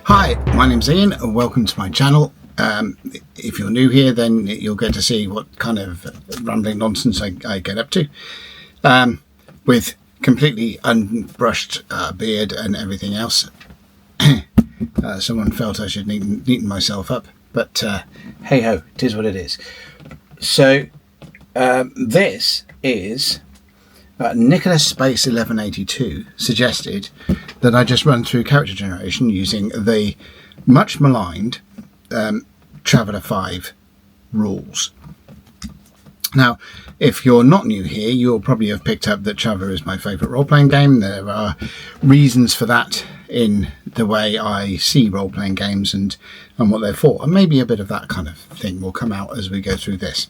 Hi, my name's Ian and welcome to my channel. If you're new here, then you'll get to see what kind of rambling nonsense I get up to, with completely unbrushed beard and everything else. Someone felt I should neaten myself up, but hey ho, it is what it is. So this is Nicholas Space 1182 suggested that I just run through character generation using the much maligned Traveller5 rules. Now, if you're not new here, you'll probably have picked up that Traveller is my favourite role-playing game. There are reasons for that in the way I see role-playing games and what they're for, and maybe a bit of that kind of thing will come out as we go through this.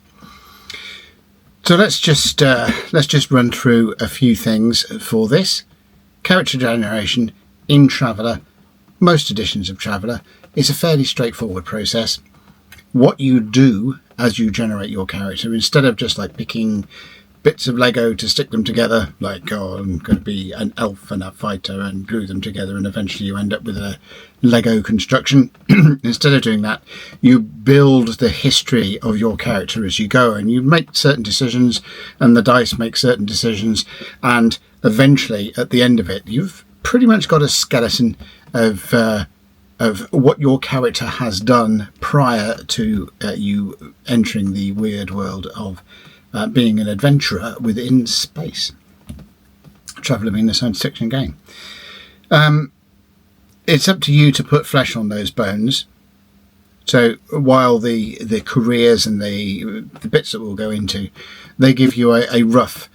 So let's just run through a few things for this. Character generation in Traveller, most editions of Traveller, is a fairly straightforward process. What you do as you generate your character, instead of just like picking bits of Lego to stick them together, like, oh, I'm going to be an elf and a fighter and glue them together and eventually you end up with a Lego construction. Instead of doing that, you build the history of your character as you go, and you make certain decisions and the dice make certain decisions, and eventually at the end of it you've pretty much got a skeleton of what your character has done prior to you entering the weird world of being an adventurer within space. Traveller being a science fiction game. It's up to you to put flesh on those bones. So while the careers and the bits that we'll go into, they give you a rough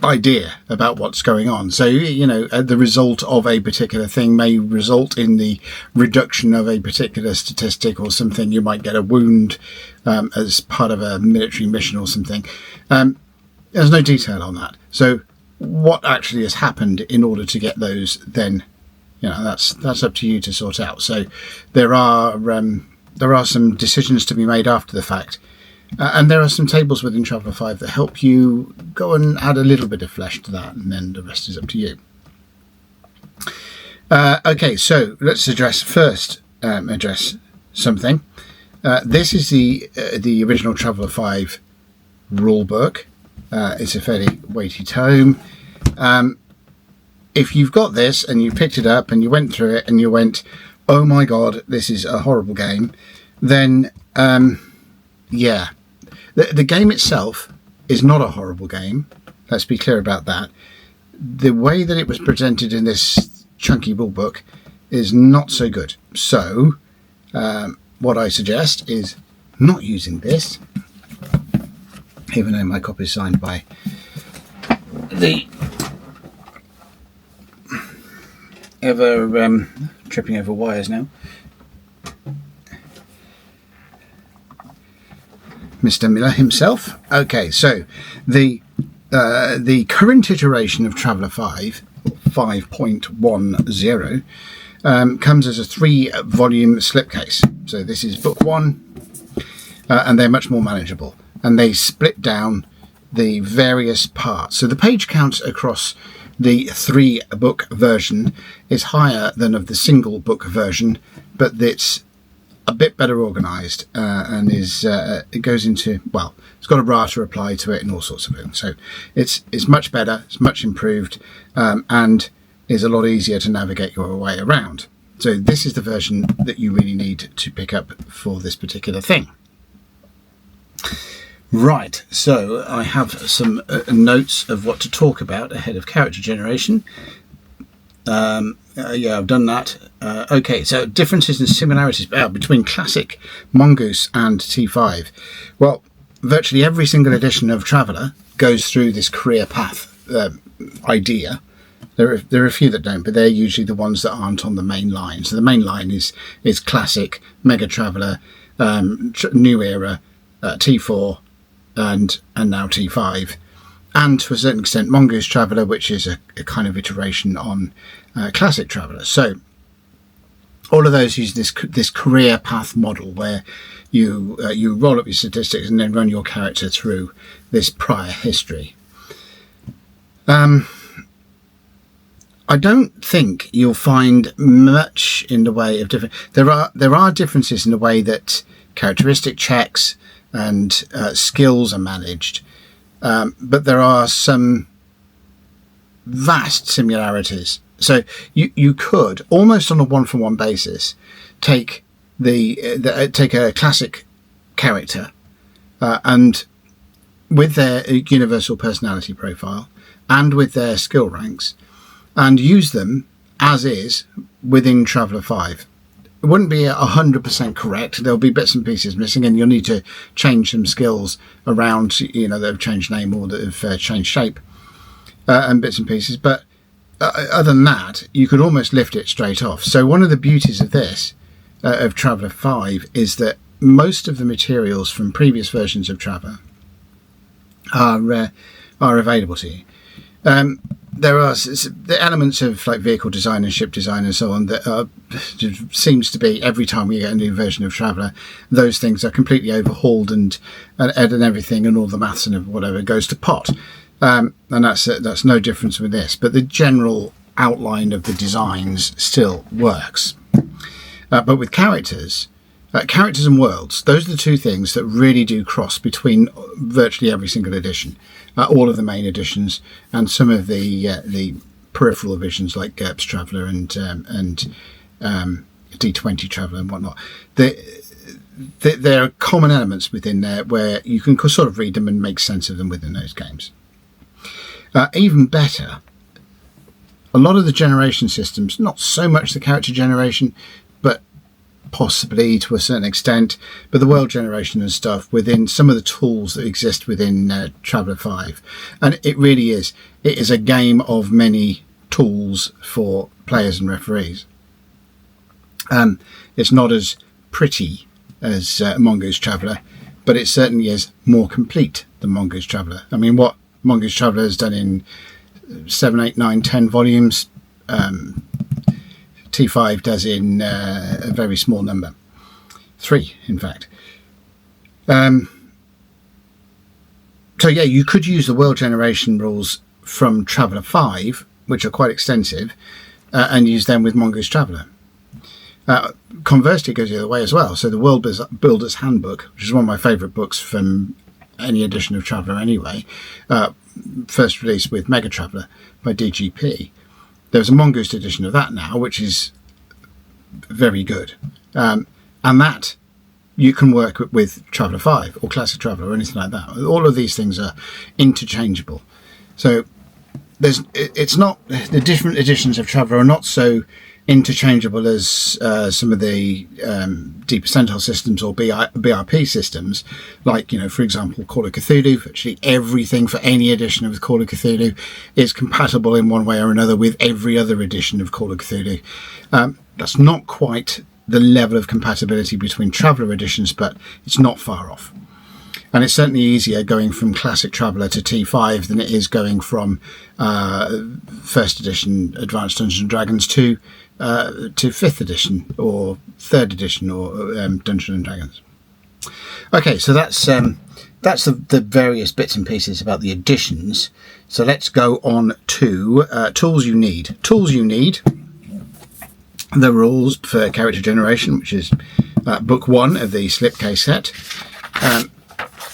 idea about what's going on. So, you know, the result of a particular thing may result in the reduction of a particular statistic or something. You might get a wound as part of a military mission or something. There's no detail on that. So what actually has happened in order to get those, then, you know, that's up to you to sort out. So there are some decisions to be made after the fact. And there are some tables within Traveller5 that help you go and add a little bit of flesh to that, and then the rest is up to you. Okay, so let's address something. This is the original Traveller5 rulebook. It's a fairly weighty tome. If you've got this and you picked it up and you went through it and you went, oh my god, this is a horrible game, then yeah. The game itself is not a horrible game. Let's be clear about that. The way that it was presented in this chunky rulebook is not so good. So what I suggest is not using this, even though my copy is signed by the ever tripping over wires now, Mr. Miller himself. Okay, so the current iteration of Traveller5, 5.10, comes as a 3-volume slipcase. So this is book 1, and they're much more manageable. And they split down the various parts. So the page count across the 3-book version is higher than of the single book version, but it's a bit better organised and is it goes into, well, it's got a rata apply to it and all sorts of things. So it's much better, it's much improved, and is a lot easier to navigate your way around. So this is the version that you really need to pick up for this particular thing. Right, so I have some notes of what to talk about ahead of character generation. Yeah, I've done that. Okay, so differences and similarities between classic Mongoose and T5. Well, virtually every single edition of Traveller goes through this career path idea. There are a few that don't, but they're usually the ones that aren't on the main line. So the main line is classic, Mega Traveller, New Era, T4, and now T5. And to a certain extent Mongoose Traveller, which is a kind of iteration on classic Traveller. So all of those use this career path model where you roll up your statistics and then run your character through this prior history. I don't think you'll find much in the way of different. There are differences in the way that characteristic checks and skills are managed, but there are some vast similarities. So you could almost on a one-for-one basis take take a classic character and with their universal personality profile and with their skill ranks, and use them as is within Traveller 5. It wouldn't be 100% correct. There'll be bits and pieces missing, and you'll need to change some skills around, that have changed name or that have changed shape and bits and pieces. But other than that, you could almost lift it straight off. So one of the beauties of this, of Traveller 5, is that most of the materials from previous versions of Traveller are available to you. There are the elements of like vehicle design and ship design and so on that seems to be every time we get a new version of Traveller, those things are completely overhauled and everything, and all the maths and whatever goes to pot. And that's no difference with this. But the general outline of the designs still works. But with characters and worlds, those are the two things that really do cross between virtually every single edition. All of the main editions and some of the peripheral editions like GURPS Traveller and D20 Traveller and whatnot. There are common elements within there where you can sort of read them and make sense of them within those games. Even better, a lot of the generation systems, not so much the character generation, but possibly to a certain extent, but the world generation and stuff within some of the tools that exist within Traveller 5. And it really is. It is a game of many tools for players and referees. It's not as pretty as Mongoose Traveller, but it certainly is more complete than Mongoose Traveller. I mean, what Mongoose Traveller has done in 7, 8, 9, 10 volumes, T5 does in a very small number. 3, in fact. So yeah, you could use the world generation rules from Traveller 5, which are quite extensive, and use them with Mongoose Traveller. Conversely, it goes the other way as well. So the World Builder's Handbook, which is one of my favourite books from any edition of Traveller anyway, first released with Mega Traveller by DGP. There's a Mongoose edition of that now, which is very good. And that you can work with Traveller 5 or Classic Traveller or anything like that. All of these things are interchangeable. So it's not, the different editions of Traveller are not so interchangeable as some of the D percentile systems or BRP systems, like, for example, Call of Cthulhu. Virtually everything for any edition of Call of Cthulhu is compatible in one way or another with every other edition of Call of Cthulhu. That's not quite the level of compatibility between Traveller editions, but it's not far off. And it's certainly easier going from Classic Traveller to T5 than it is going from first edition Advanced Dungeons and Dragons to 5th edition or 3rd edition or Dungeons and Dragons. Okay, so that's the various bits and pieces about the editions. So let's go on to tools you need. Tools you need: the rules for character generation, which is book 1 of the slipcase set.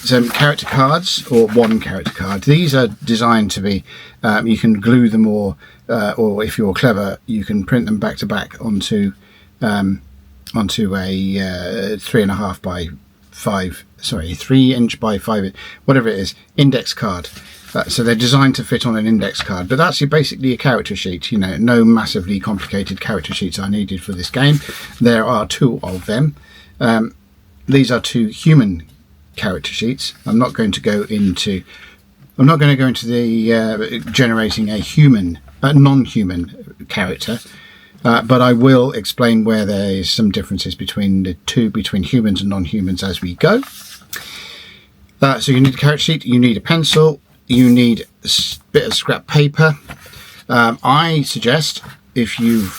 Some character cards, or one character card. These are designed to be, you can glue them, or if you're clever, you can print them back to back onto a 3.5 by 5, 3" by 5, whatever it is, index card. So they're designed to fit on an index card, but that's basically a character sheet. No massively complicated character sheets are needed for this game. There are 2 of them. These are 2 human character sheets. I'm not going to go into the generating a non-human character, but I will explain where there is some differences between the two, between humans and non-humans as we go. So you need a character sheet, you need a pencil, you need a bit of scrap paper. I suggest, if you've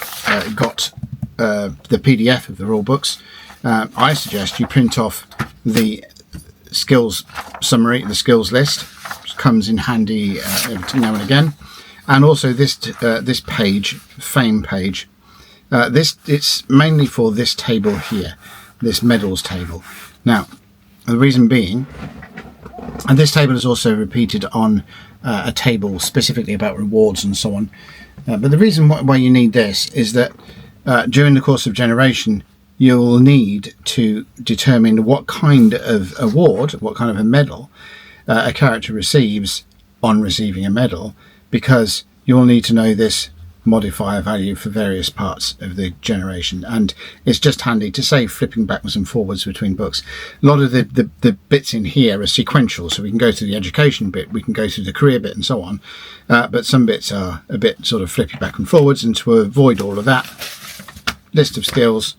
got the PDF of the rule books, I suggest you print off the skills summary, the skills list, which comes in handy every now and again, and also this this page, fame page. It's mainly for this table here, this medals table. Now, the reason being, and this table is also repeated on a table specifically about rewards and so on. But the reason why you need this is that during the course of generation, you'll need to determine what kind of award, what kind of a medal a character receives on receiving a medal, because you'll need to know this modifier value for various parts of the generation, and it's just handy to save flipping backwards and forwards between books. A lot of the bits in here are sequential, so we can go through the education bit, we can go through the career bit and so on, but some bits are a bit sort of flippy back and forwards, and to avoid all of that, list of skills,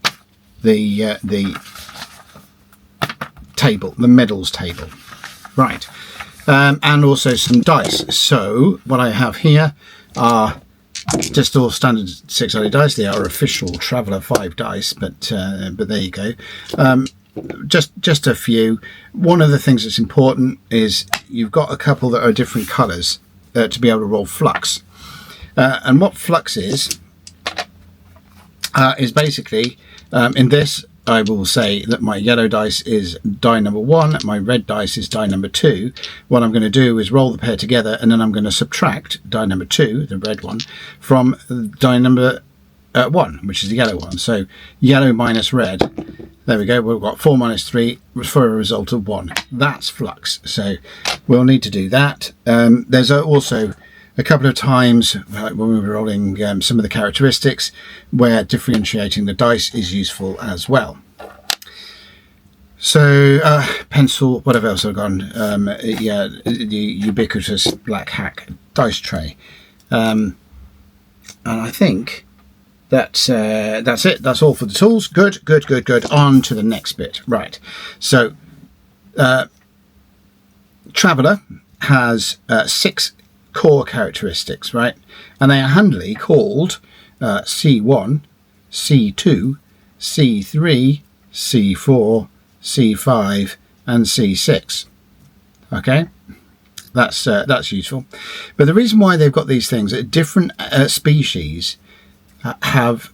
the table, the medals table, right, and also some dice. So what I have here are just all standard 6-sided dice. They are official Traveller5 dice, but there you go. Just a few. One of the things that's important is you've got a couple that are different colours to be able to roll flux. And what flux is basically in this. I will say that my yellow dice is die number 1, my red dice is die number 2. What I'm going to do is roll the pair together, and then I'm going to subtract die number 2, the red one, from die number 1, which is the yellow one. So yellow minus red, there we go, we've got 4 minus 3 for a result of 1. That's flux, so we'll need to do that. There's also a couple of times when we were rolling some of the characteristics where differentiating the dice is useful as well. So pencil, whatever else I've gone, yeah, the ubiquitous black hack dice tray, and I think that's it. That's all for the tools. Good. On to the next bit. Right. So Traveller has 6 core characteristics, right, and they are handily called C1, C2, C3, C4, C5 and C6. Okay, that's useful. But the reason why they've got these things, different species have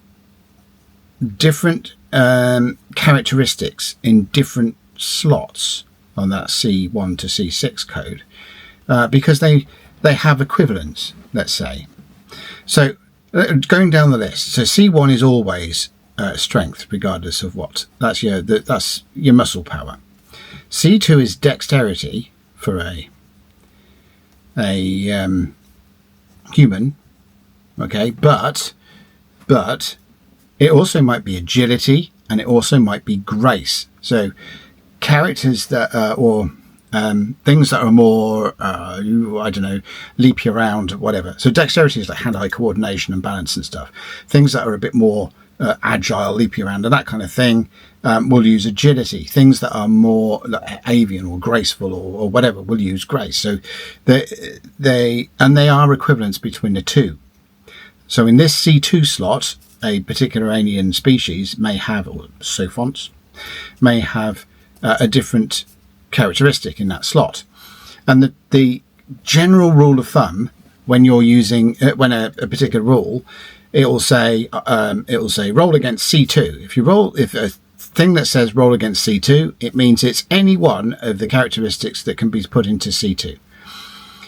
different characteristics in different slots on that C1 to C6 code, because they have equivalents, let's say. So going down the list, so C1 is always strength, regardless of what. That's your muscle power. C2 is dexterity for a human, okay, but it also might be agility, and it also might be grace. So characters that or things that are more I don't know, leap you around, whatever. So dexterity is like hand-eye coordination and balance and stuff. Things that are a bit more agile, leap you around and that kind of thing, will use agility. Things that are more like avian or graceful or whatever will use grace. So they are equivalents between the two. So in this C2 slot, a particular alien species may have, or sophonts may have a different characteristic in that slot. And the general rule of thumb when you're using when a particular rule, it will say roll against C2. If a thing that says roll against C2, it means it's any one of the characteristics that can be put into C2.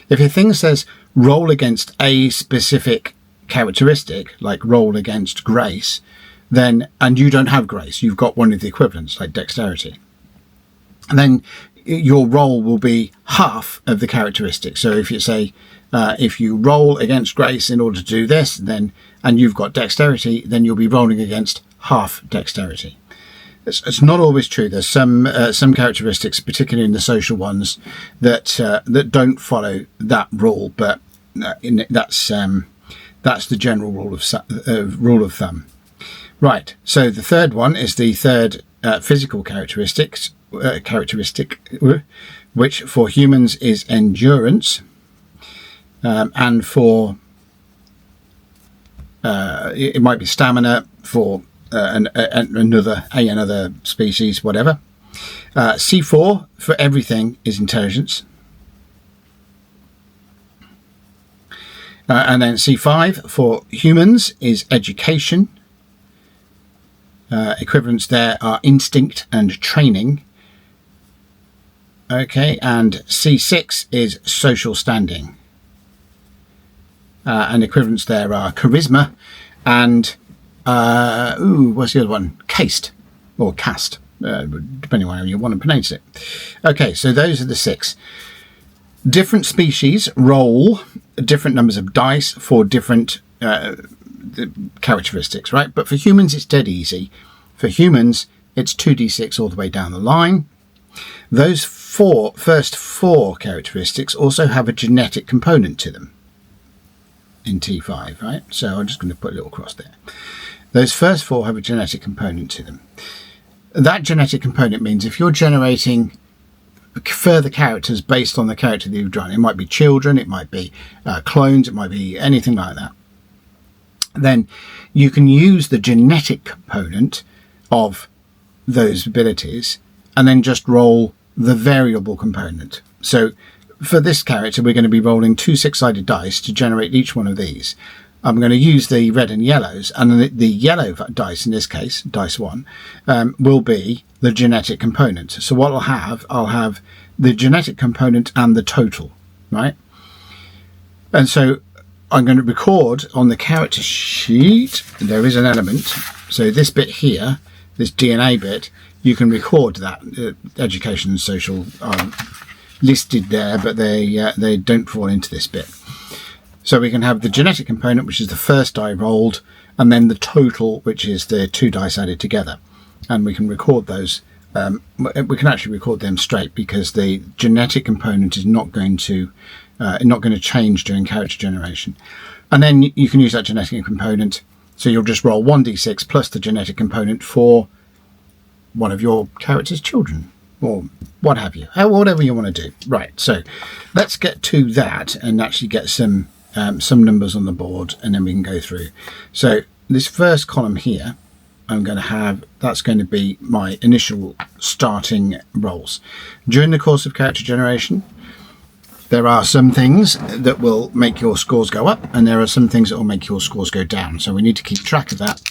If a thing says roll against a specific characteristic, like roll against grace, then, and you don't have grace, you've got one of the equivalents like dexterity, and then your roll will be half of the characteristic. So if you say if you roll against grace in order to do this, then, and you've got dexterity, then you'll be rolling against half dexterity. It's not always true. There's some characteristics, particularly in the social ones, that don't follow that rule, but that's the general rule of thumb. Right. So the third one is the third physical characteristic, which for humans is endurance, and for it might be stamina for another species, whatever. C4 for everything is intelligence. And then C5 for humans is education. Equivalents there are instinct and training. Okay, and C6 is social standing. And equivalents there are charisma and, what's the other one? Caste, or caste, depending on how you want to pronounce it. Okay, so those are the 6. Different species roll different numbers of dice for different characteristics, right? But for humans, it's dead easy. For humans, it's 2d6 all the way down the line. Those first four characteristics also have a genetic component to them in T5, right? So I'm just going to put a little cross there. Those first 4 have a genetic component to them. That genetic component means if you're generating further characters based on the character that you've drawn, it might be children, it might be clones, it might be anything like that, then you can use the genetic component of those abilities and then just roll the variable component. So for this character, we're going to be rolling 2 6-sided dice to generate each one of these. I'm going to use the red and yellows, and the yellow dice, in this case, dice 1, will be the genetic component. So what I'll have the genetic component and the total, right? And so I'm going to record on the character sheet, there is an element. So this bit here, this DNA bit, you can record that. Education and social are listed there, but they don't fall into this bit. So we can have the genetic component, which is the first die rolled, and then the total, which is the 2 dice added together. And we can record those. We can actually record them straight because the genetic component is not going to change during character generation. And then you can use that genetic component. So you'll just roll 1d6 plus the genetic component for one of your character's children, or what have you, whatever you want to do. Right, so let's get to that and actually get some numbers on the board, and then we can go through. So this first column here, I'm going to have, that's going to be my initial starting rolls. During the course of character generation, there are some things that will make your scores go up, and there are some things that will make your scores go down. So we need to keep track of that,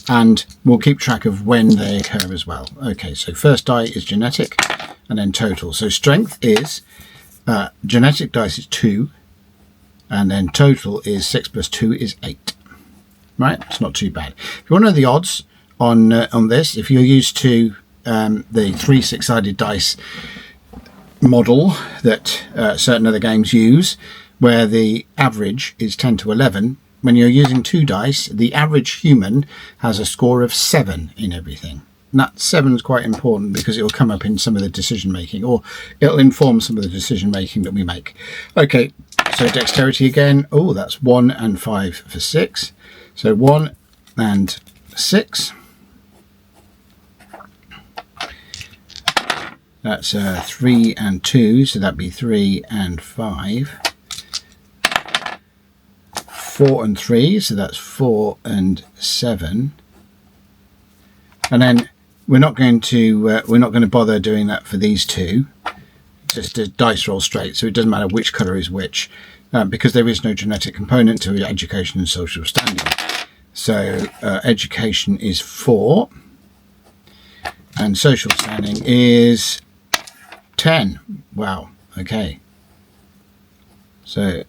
and we'll keep track of when they occur as well. Okay, so first die is genetic, and then total. So strength is, genetic dice is 2, and then total is 6 plus 2 is 8. Right, it's not too bad. If you want to know the odds on this, if you're used to the 3 6-sided dice model that certain other games use, where the average is 10 to 11, when you're using 2 dice, the average human has a score of 7 in everything. And that 7 is quite important because it will come up in some of the decision making, or it'll inform some of the decision making that we make. Okay, so dexterity again. Oh, that's 1 and 5 for 6. So 1 and 6. That's 3 and 2, so that'd be 3 and 5. 4 and 3, so that's 4 and 7. And then we're not going to bother doing that for these two. Just a dice roll straight, so it doesn't matter which colour is which, because there is no genetic component to education and social standing. So education is 4, and social standing is 10. Wow. Okay. So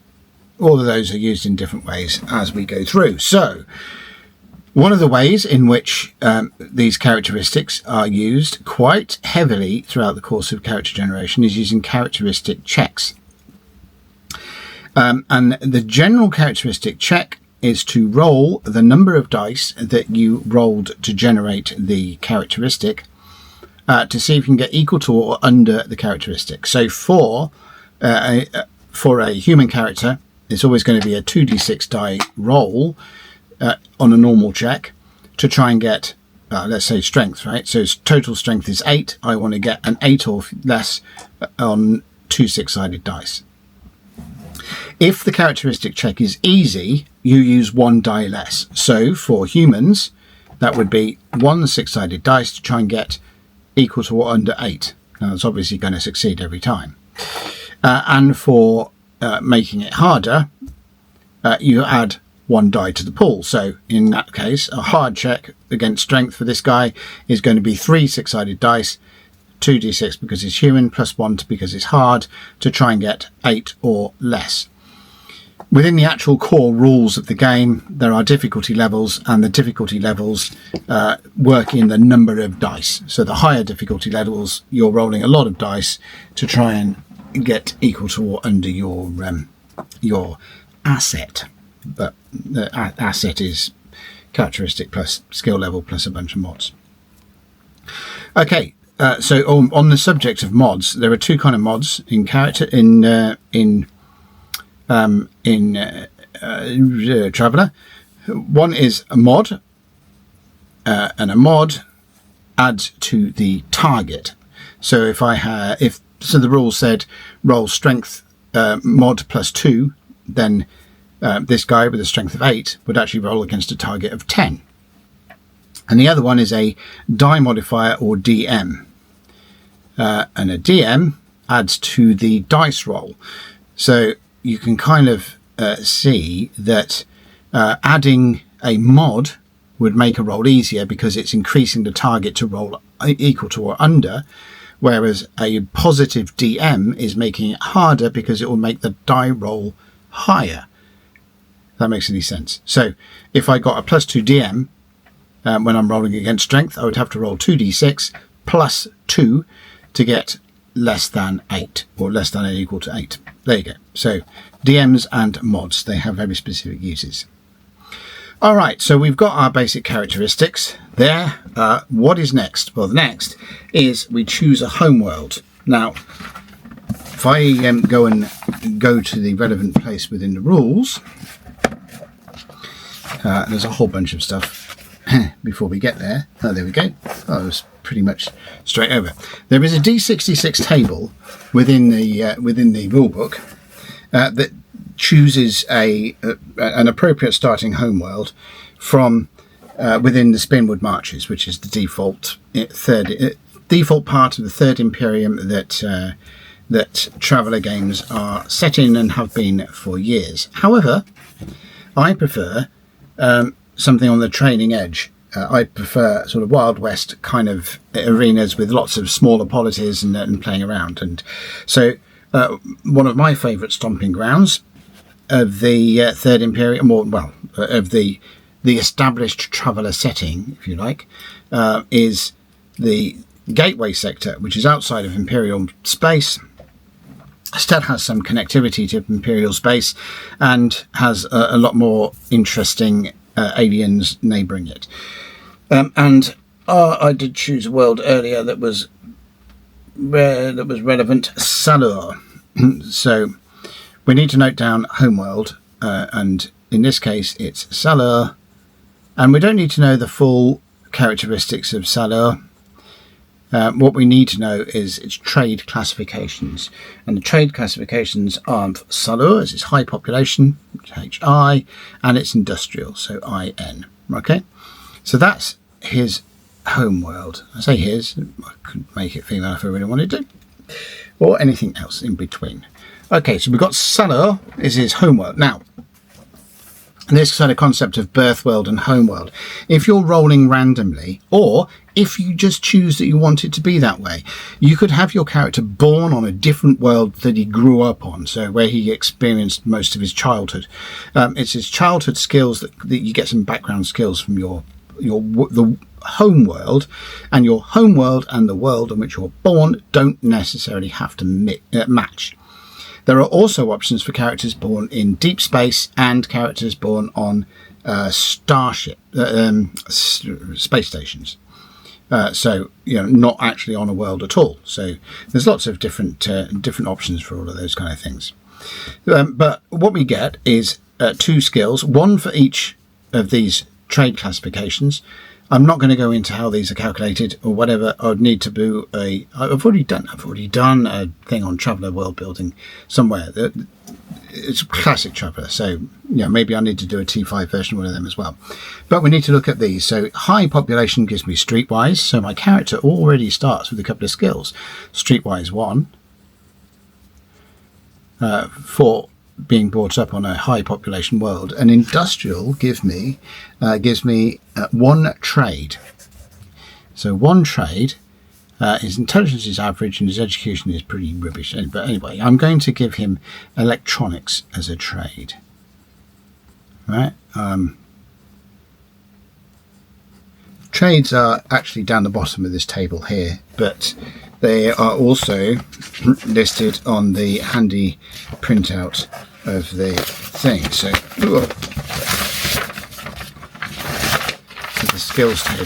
all of those are used in different ways as we go through. So one of the ways in which these characteristics are used quite heavily throughout the course of character generation is using characteristic checks. And the general characteristic check is to roll the number of dice that you rolled to generate the characteristic to see if you can get equal to or under the characteristic. So for a human character, it's always going to be a 2d6 die roll on a normal check to try and get, let's say, strength, right? So total strength is 8. I want to get an 8 or less on 2 6-sided dice. If the characteristic check is easy, you use 1 die less. So for humans, that would be 1 6-sided dice to try and get equal to or under 8. Now, that's obviously going to succeed every time. And for making it harder, you add 1 die to the pool. So in that case, a hard check against strength for this guy is going to be 3 6-sided dice, 2d6 because he's human, plus 1 because it's hard, to try and get 8 or less. Within the actual core rules of the game, there are difficulty levels, and the difficulty levels work in the number of dice. So the higher difficulty levels, you're rolling a lot of dice to try and get equal to or under your asset. But the asset is characteristic plus skill level plus a bunch of mods. Okay, so on the subject of mods, there are 2 kind of mods in Traveller. One is a mod, and a mod adds to the target. So if the rules said roll strength mod plus 2, then this guy with a strength of 8 would actually roll against a target of 10. And the other one is a die modifier, or DM. And a DM adds to the dice roll. So you can kind of see that adding a mod would make a roll easier because it's increasing the target to roll equal to or under, whereas a positive DM is making it harder because it will make the die roll higher. If that makes any sense. So if I got a plus 2 DM when I'm rolling against strength, I would have to roll 2d6 plus 2 to get less than 8, or less than or equal to 8. There you go. So DMs and mods, they have very specific uses. All right, so we've got our basic characteristics there. What is next? Well, the next is we choose a homeworld. Now, if I go to the relevant place within the rules, there's a whole bunch of stuff before we get there. Oh, there we go. Oh, it was pretty much straight over. There is a D66 table within the rule book that chooses an appropriate starting homeworld from within the Spinwood Marches, which is the default part of the Third Imperium that Traveller games are set in and have been for years. However, I prefer something on the trailing edge. I prefer sort of Wild West kind of arenas with lots of smaller polities and playing around. And so one of my favourite stomping grounds of the Third Imperium, of the established Traveller setting, if you like, is the Gateway sector, which is outside of Imperial space, still has some connectivity to Imperial space, and has a lot more interesting aliens neighbouring it. And I did choose a world earlier that was relevant, Salur. So we need to note down homeworld, and in this case it's Salur, and we don't need to know the full characteristics of Salur. What we need to know is its trade classifications, and the trade classifications of Salur is its high population, HI, and its industrial, so IN. Okay, so that's his homeworld. I say his, I could make it female if I really wanted to, or anything else in between. Okay, so we've got Salur is his homeworld. Now, this kind of concept of birth world and homeworld, if you're rolling randomly, or if you just choose that you want it to be that way, you could have your character born on a different world that he grew up on, so where he experienced most of his childhood. It's his childhood skills that you get some background skills from the home world, and your home world and the world in which you're born don't necessarily have to match. There are also options for characters born in deep space and characters born on space stations. So, not actually on a world at all. So there's lots of different options for all of those kind of things. But what we get is 2 skills, one for each of these trade classifications. I'm not going to go into how these are calculated or whatever. I would need to do I've already done a thing on Traveller world building somewhere. It's classic Traveller, so maybe I need to do a T5 version of one of them as well. But we need to look at these. So high population gives me streetwise. So my character already starts with a couple of skills. Streetwise 1 for being brought up on a high population world, an industrial gives me one trade. So one trade, his intelligence is average and his education is pretty rubbish. But anyway, I'm going to give him electronics as a trade. Right? Trades are actually down the bottom of this table here, but they are also listed on the handy printout of the thing. So, the skills table.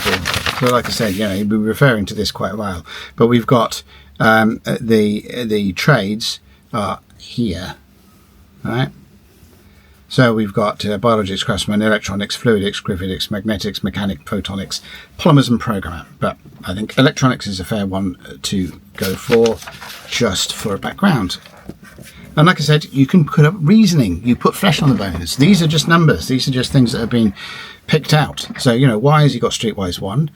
So, like I said, we've been referring to this quite a while, but we've got the trades are here, right? So we've got biologics, craftsman, electronics, fluidics, graphitics, magnetics, mechanics, photonics, polymers and programmer. But I think electronics is a fair one to go for, just for a background. And like I said, you can put up reasoning. You put flesh on the bones. These are just numbers. These are just things that have been picked out. So, why has he got Streetwise 1?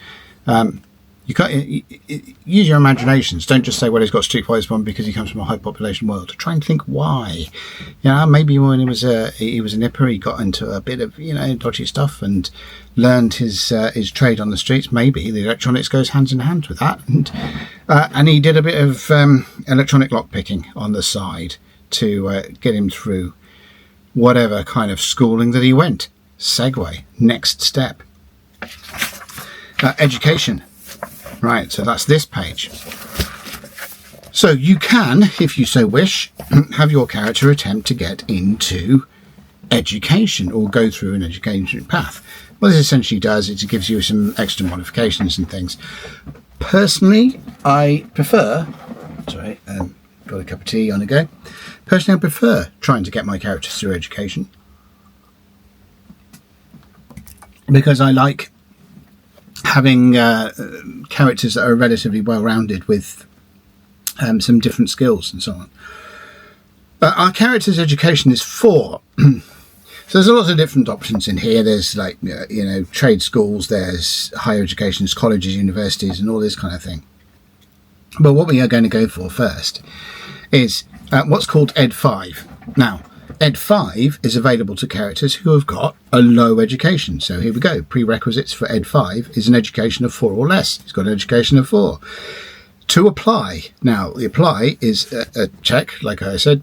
You can't use your imaginations. Don't just say, well, he's got Streetwise 1 because he comes from a high population world. Try and think why. Maybe when he was a nipper, he got into a bit of dodgy stuff and learned his trade on the streets. Maybe the electronics goes hand in hand with that, and he did a bit of electronic lock picking on the side to get him through whatever kind of schooling that he went. Segue. Next step. Education. Right, so that's this page. So you can, if you so wish, have your character attempt to get into education or go through an education path. What this essentially does is it gives you some extra modifications and things. Personally, I prefer... Sorry, got a cup of tea on the go. Personally, I prefer trying to get my characters through education, because I like having characters that are relatively well-rounded with some different skills and so on. But our character's education is 4. So there's a lot of different options in here. There's trade schools, there's higher education, colleges, universities, and all this kind of thing. But what we are going to go for first is what's called Ed 5. Now, Ed 5 is available to characters who have got a low education. So here we go. Prerequisites for Ed 5 is an education of 4 or less. He's got an education of 4. To apply. Now, the apply is a check, like I said,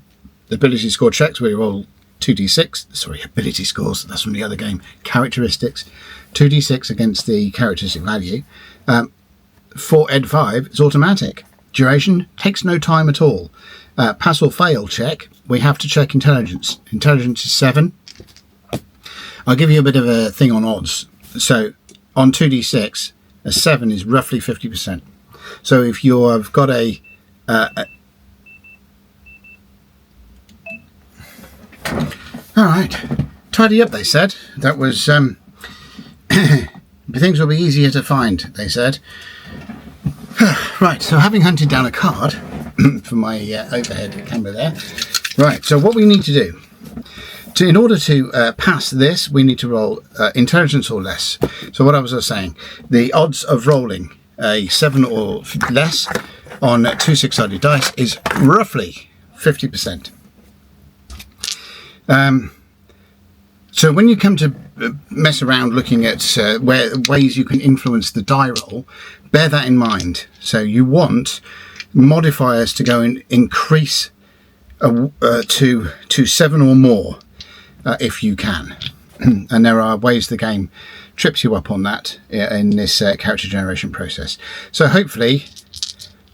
ability score checks where you roll 2d6. Sorry, ability scores. That's from the other game. Characteristics. 2d6 against the characteristic value. For Ed 5, it's automatic. Duration takes no time at all. Pass or fail check. We have to check intelligence. Intelligence is 7. I'll give you a bit of a thing on odds. So on 2d6, a 7 is roughly 50%. So if you have got a all right, tidy up, they said. That was things will be easier to find, they said. Right, so having hunted down a card for my overhead camera there. Right, so what we need to do, in order to pass this, we need to roll intelligence or less. So what I was saying, the odds of rolling a 7 or less on 2 6-sided dice is roughly 50%. So when you come to mess around looking at ways you can influence the die roll, bear that in mind. So you want modifiers to go and increase to 7 or more if you can. And there are ways the game trips you up on that in this character generation process. So hopefully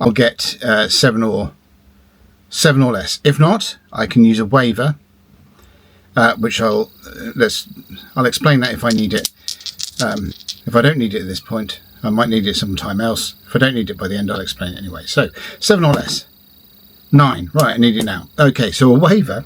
I'll get 7 or less. If not, I can use a waiver, which I'll explain that if I need it. If I don't need it at this point, I might need it sometime else. If I don't need it by the end, I'll explain it anyway. So 7 or less. 9. Right, I need it now. Okay, so a waiver.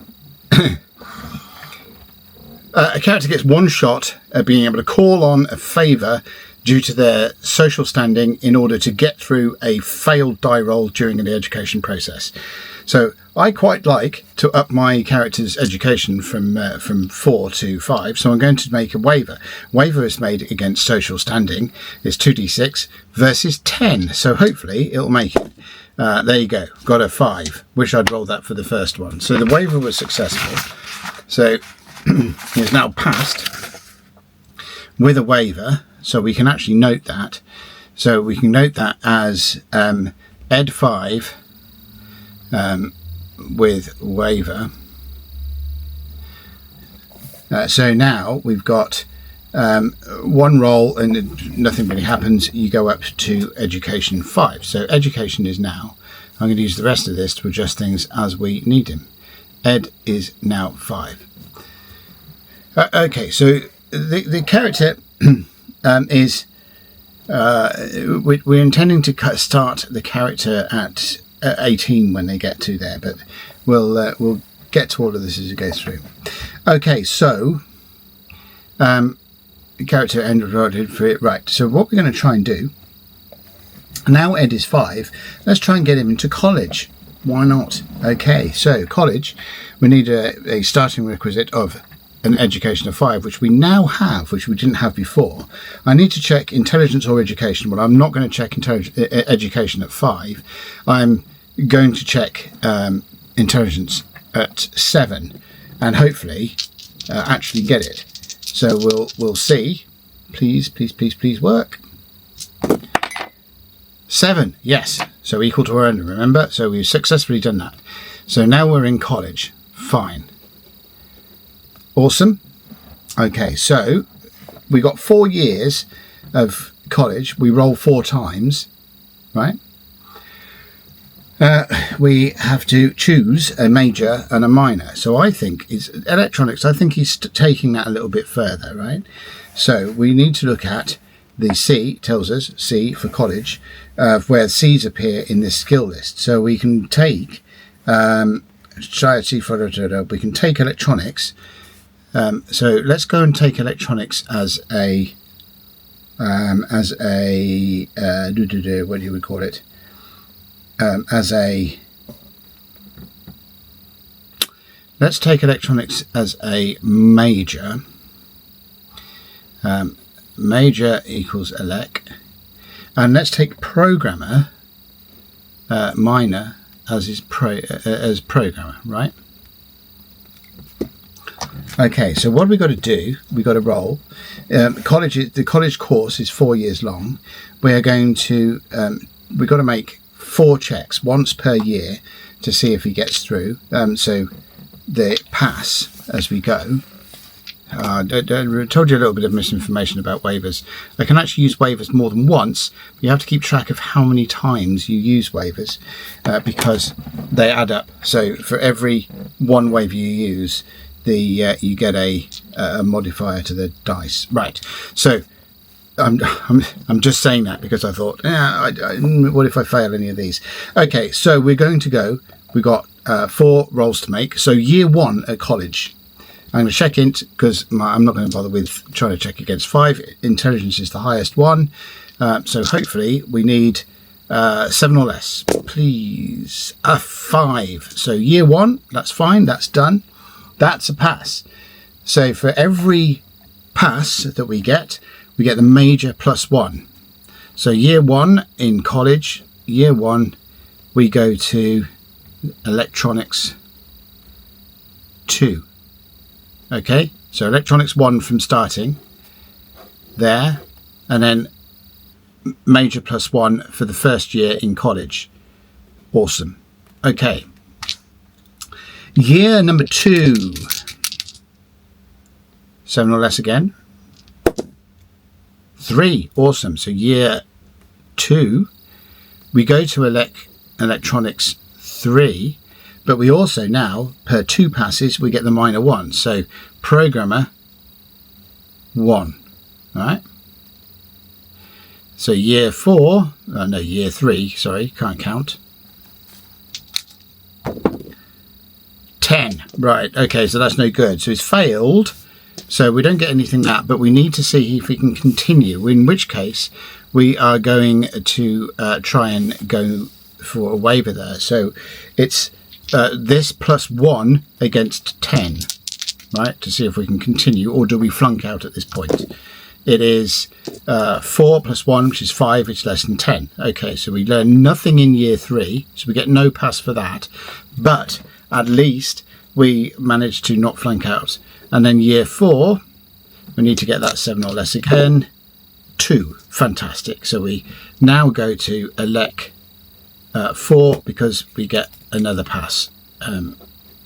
A character gets 1 shot at being able to call on a favour due to their social standing in order to get through a failed die roll during the education process. So I quite like to up my character's education from 4 to 5, so I'm going to make a waiver. Waiver is made against social standing. It's 2d6 versus 10, so hopefully it'll make it. There you go, got a 5. Wish I'd rolled that for the first one. So the waiver was successful. So he's now passed with a waiver, so we can actually note that. So we can note that as Ed 5 with waiver. So now we've got one roll and nothing really happens. You go up to education 5. So education is now, I'm going to use the rest of this to adjust things as we need him. Ed is now 5. Okay, so the character is we're intending to start the character at 18 when they get to there, but we'll get to all of this as we go through. Okay, so character ended for it. Right, so what we're going to try and do now, Ed is 5, let's try and get him into college. Why not? Okay, so college, we need a starting requisite of an education of 5, which we now have, which we didn't have before. I need to check intelligence or education. Well, I'm not going to check education at 5. I'm going to check intelligence at 7, and hopefully actually get it. So we'll see. Please work. 7, yes. So equal to our end, remember? So we've successfully done that. So now we're in college. Fine. Awesome. Okay, so we got 4 years of college. We roll 4 times, right? We have to choose a major and a minor. So I think it's electronics. I think he's taking that a little bit further, right? So we need to look at the C, tells us C for college, where C's appear in this skill list. So we can take we can take electronics. So let's go and take electronics as a what do we call it? Let's take electronics as a major. Major equals elec, and let's take programmer minor as as programmer, right? Okay, so what have we got to do? We've got to roll. The college course is 4 years long. We are going to we've got to make 4 checks once per year to see if he gets through. So they pass as we go. I told you a little bit of misinformation about waivers. I can actually use waivers more than once, but you have to keep track of how many times you use waivers because they add up. So for every one waiver you use, you get a modifier to the dice. Right. So I'm just saying that because I thought, what if I fail any of these? Okay, so we're going to go. We've got 4 rolls to make. So year 1 at college. I'm going to check int because I'm not going to bother with trying to check against 5. Intelligence is the highest one. So hopefully we need 7 or less. Please. A 5. So year 1, that's fine. That's done. That's a pass. So for every pass that we get the major +1. So year 1 in college, year 1, we go to electronics 2. Okay, so electronics 1 from starting there, and then major +1 for the first year in college. Awesome. Okay, year number 2, 7 or less again. 3, awesome. So year 2, we go to electronics 3. But we also now, per 2 passes, we get the minor 1. So programmer 1. All right. So year 4, year 3, sorry, can't count. 10. Right. Okay, so that's no good. So it's failed. So we don't get anything that, but we need to see if we can continue, in which case we are going to try and go for a waiver there. So it's this +1 against 10, right, to see if we can continue, or do we flunk out at this point? it is 4 plus 1, which is 5, which is less than 10. Okay, so we learn nothing in year 3, so we get no pass for that, but at least we managed to not flunk out. And then year 4, we need to get that 7 or less again. 2, fantastic. So we now go to elec 4 because we get another pass,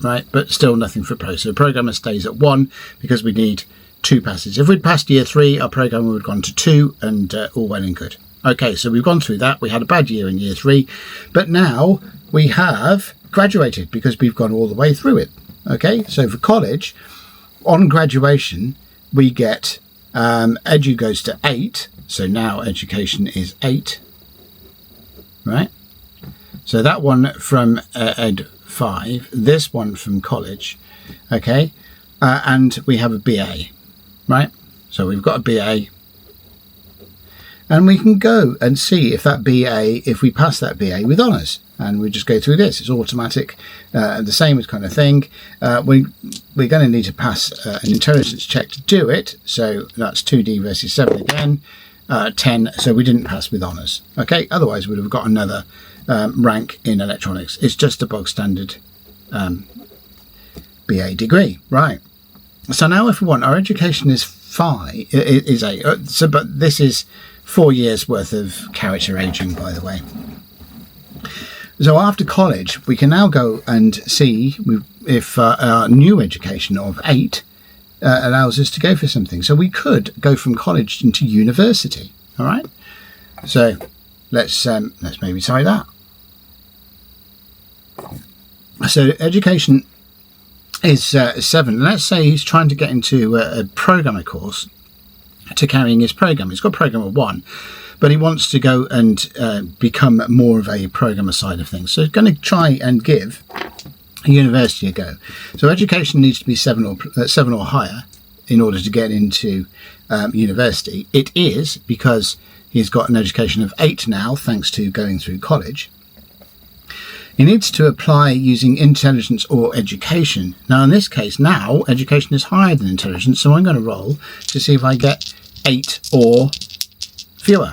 right? But still nothing for pro. So programmer stays at 1 because we need 2 passes. If we'd passed year 3, our programmer would have gone to 2, and all well and good. Okay, so we've gone through that. We had a bad year in year 3, but now we have graduated because we've gone all the way through it. Okay, so for college, on graduation, we get edu goes to 8, so now education is 8, right? So that one from ed 5, this one from college, okay, and we have a BA, right? So we've got a BA, and we can go and see if that BA, if we pass that BA with honours, and we just go through this. It's automatic, the same kind of thing. We're going to need to pass an intelligence check to do it, so that's 2D versus 7 again, 10, so we didn't pass with honours. Okay, otherwise we'd have got another rank in electronics. It's just a bog standard BA degree, right? So now if we want, our education is 5, is 8, so, but this is 4 years worth of character aging, by the way. So after college, we can now go and see if our new education of 8 allows us to go for something. So we could go from college into university. All right. So let's maybe try that. So education is 7. Let's say he's trying to get into a programmer course to carrying his program. He's got programmer 1. But he wants to go and become more of a programmer side of things. So he's going to try and give a university a go. So education needs to be 7 or higher in order to get into university. It is, because he's got an education of 8 now, thanks to going through college. He needs to apply using intelligence or education. Now, in this case, now education is higher than intelligence, so I'm going to roll to see if I get 8 or fewer.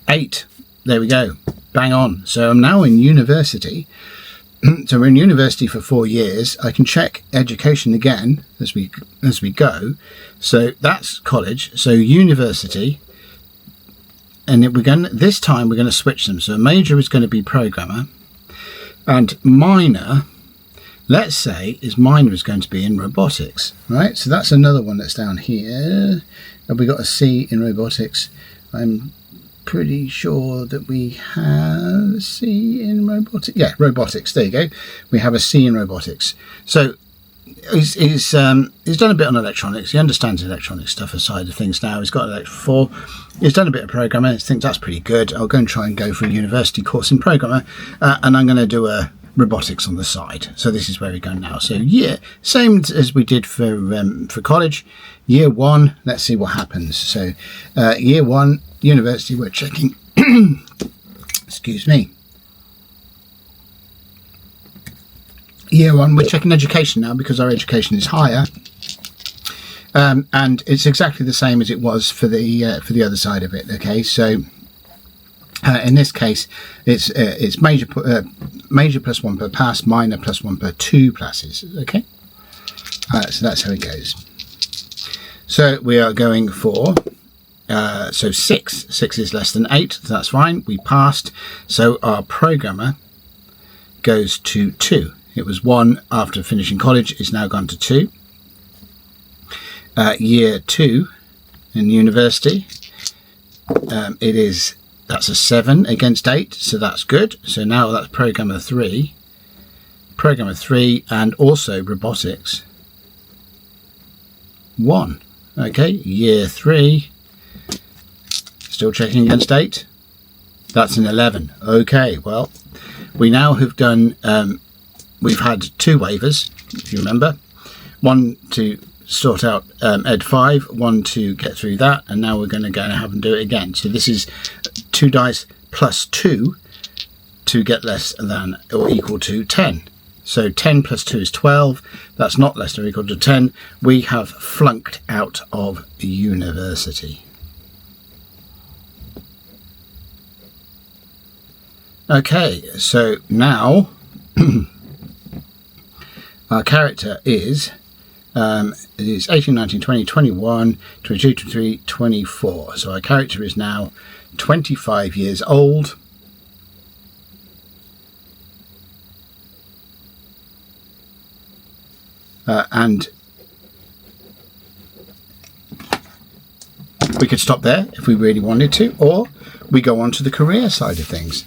8. There we go. Bang on. So I'm now in university. So we're in university for 4 years. I can check education again as we go. So that's college. So university. And this time we're going to switch them. So major is going to be programmer. And minor, let's say, minor is going to be in robotics. Right? So that's another one that's down here. Have we got a C in robotics? I'm pretty sure that we have a C in robotics. Yeah, robotics. There you go. We have a C in robotics. So he's done a bit on electronics. He understands electronic stuff aside of things now. He's got electric 4. He's done a bit of programming. I think that's pretty good. I'll go and try and go for a university course in programmer, and I'm going to do a robotics on the side. So this is where we're going now. So yeah, same as we did for college. Year 1, let's see what happens. So year 1, university, we're checking excuse me, year 1, we're checking education now because our education is higher, and it's exactly the same as it was for the other side of it. Okay, so in this case, it's major plus 1 per pass, minor plus 1 per 2 passes. Okay, so that's how it goes. So we are going for so 6. 6 is less than 8. So that's fine. We passed. So our programmer goes to 2. It was 1 after finishing college. It's now gone to 2. Year 2 in university. That's a 7 against 8. So that's good. So now that's programmer 3. Programmer 3 and also robotics 1. Okay, year 3, still checking against 8. That's an 11. Okay, well, we now have done, we've had 2 waivers, if you remember. 1 to sort out Ed 5, 1 to get through that, and now we're going to go and have them do it again. So this is 2 dice plus 2 to get less than or equal to 10. So 10 plus 2 is 12. That's not less than or equal to 10. We have flunked out of university. Okay, so now our character is it is 18, 19, 20, 21, 22, 23, 24. So our character is now 25 years old. And we could stop there if we really wanted to, or we go on to the career side of things.